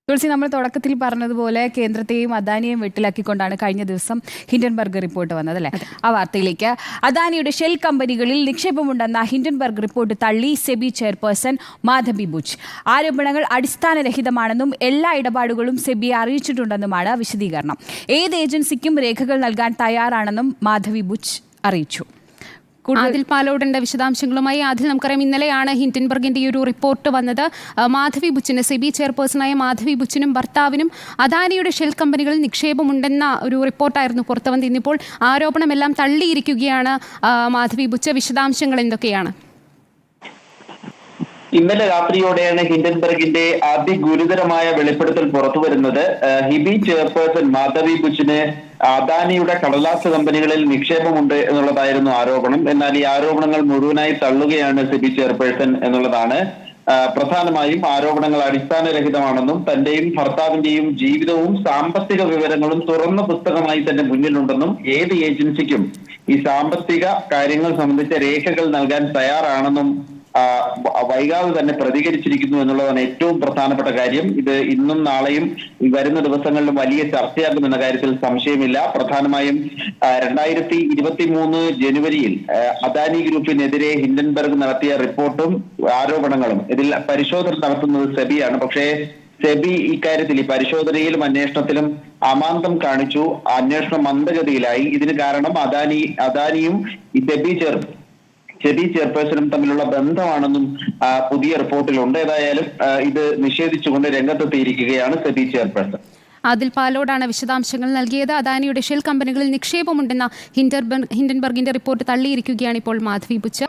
തുളസി, നമ്മൾ തുടക്കത്തിൽ പറഞ്ഞതുപോലെ കേന്ദ്രത്തെയും അദാനിയെയും വെട്ടിലാക്കിക്കൊണ്ടാണ് കഴിഞ്ഞ ദിവസം ഹിൻഡൻബർഗ് റിപ്പോർട്ട് വന്നത്, അല്ലേ? ആ വാർത്തയിലേക്ക്. അദാനിയുടെ ഷെൽ കമ്പനികളിൽ നിക്ഷേപമുണ്ടെന്ന ഹിൻഡൻബർഗ് റിപ്പോർട്ട് തള്ളി സെബി ചെയർപേഴ്സൺ മാധവി ബുച്ച്. ആരോപണങ്ങൾ അടിസ്ഥാനരഹിതമാണെന്നും എല്ലാ ഇടപാടുകളും സെബിയെ അറിയിച്ചിട്ടുണ്ടെന്നുമാണ് വിശദീകരണം. ഏത് ഏജൻസിക്കും രേഖകൾ നൽകാൻ തയ്യാറാണെന്നും മാധവി ബുച്ച് അറിയിച്ചു. ആദിൽ പാലോടിന്റെ വിശദാംശങ്ങളുമായി. ആദിൽ, നമുക്കറിയാം ഇന്നലെയാണ് ഹിൻഡൻബർഗിന്റെ ഈ ഒരു റിപ്പോർട്ട് വന്നത്. മാധവി ബുച്ചിന്, സെബി ചെയർപേഴ്സണായ മാധവി ബുച്ചിനും ഭർത്താവിനും അദാനിയുടെ ഷെൽ കമ്പനികളിൽ നിക്ഷേപമുണ്ടെന്ന ഒരു റിപ്പോർട്ടായിരുന്നു പുറത്തു വന്നത്. ഇന്നിപ്പോൾ ആരോപണമെല്ലാം തള്ളിയിരിക്കുകയാണ് മാധവി ബുച്ച്. വിശദാംശങ്ങൾ എന്തൊക്കെയാണ്? ഇന്നലെ രാത്രിയോടെയാണ് ഹിൻഡൻബർഗിന്റെ അതിഗുരുതരമായ വെളിപ്പെടുത്തൽ പുറത്തുവരുന്നത്. ഹിബി ചെയർപേഴ്സൺ മാധവി ബുച്ചിന് അദാനിയുടെ കടലാസ് കമ്പനികളിൽ നിക്ഷേപമുണ്ട് എന്നുള്ളതായിരുന്നു ആരോപണം. എന്നാൽ ഈ ആരോപണങ്ങൾ മുഴുവനായി തള്ളുകയാണ് സെബി ചെയർപേഴ്സൺ എന്നുള്ളതാണ്. പ്രധാനമായും ആരോപണങ്ങൾ അടിസ്ഥാനരഹിതമാണെന്നും തന്റെയും ഭർത്താവിന്റെയും ജീവിതവും സാമ്പത്തിക വിവരങ്ങളും തുറന്ന പുസ്തകമായി തന്നെ മുന്നിലുണ്ടെന്നും ഏത് ഏജൻസിക്കും ഈ സാമ്പത്തിക കാര്യങ്ങൾ സംബന്ധിച്ച രേഖകൾ നൽകാൻ തയ്യാറാണെന്നും വൈകാതെ തന്നെ പ്രതികരിച്ചിരിക്കുന്നു എന്നുള്ളതാണ് ഏറ്റവും പ്രധാനപ്പെട്ട കാര്യം. ഇത് ഇന്നും നാളെയും വരുന്ന ദിവസങ്ങളിലും വലിയ ചർച്ചയാകുമെന്ന കാര്യത്തിൽ സംശയമില്ല. പ്രധാനമായും 2023 ജനുവരിയിൽ അദാനി ഗ്രൂപ്പിനെതിരെ ഹിൻഡൻബർഗ് നടത്തിയ റിപ്പോർട്ടും ആരോപണങ്ങളും ഇതിൽ പരിശോധന നടത്തുന്നത് സെബിയാണ്. പക്ഷേ സെബി ഇക്കാര്യത്തിൽ ഈ പരിശോധനയിലും അന്വേഷണത്തിലും അമാന്തം കാണിച്ചു. അന്വേഷണം മന്ദഗതിയിലായി. ഇതിന് കാരണം അദാനിയും ഈ സെബി ചെയർപേഴ്സണും തമ്മിലുള്ള ബന്ധമാണെന്നും പുതിയ റിപ്പോർട്ടിലുണ്ട്. ഏതായാലും ഇത് നിഷേധിച്ചുകൊണ്ട് രംഗത്തെത്തിയിരിക്കുകയാണ് സെബി ചെയർപേഴ്സൺ. ആദിൽ പാലോടാണ് വിശദാംശങ്ങൾ നൽകിയത്. അദാനിയുടെ ഷെൽ കമ്പനികളിൽ നിക്ഷേപമുണ്ടെന്ന ഹിൻഡൻബർഗിന്റെ റിപ്പോർട്ട് തള്ളിയിരിക്കുകയാണ് ഇപ്പോൾ മാധവി ബുച്ച്.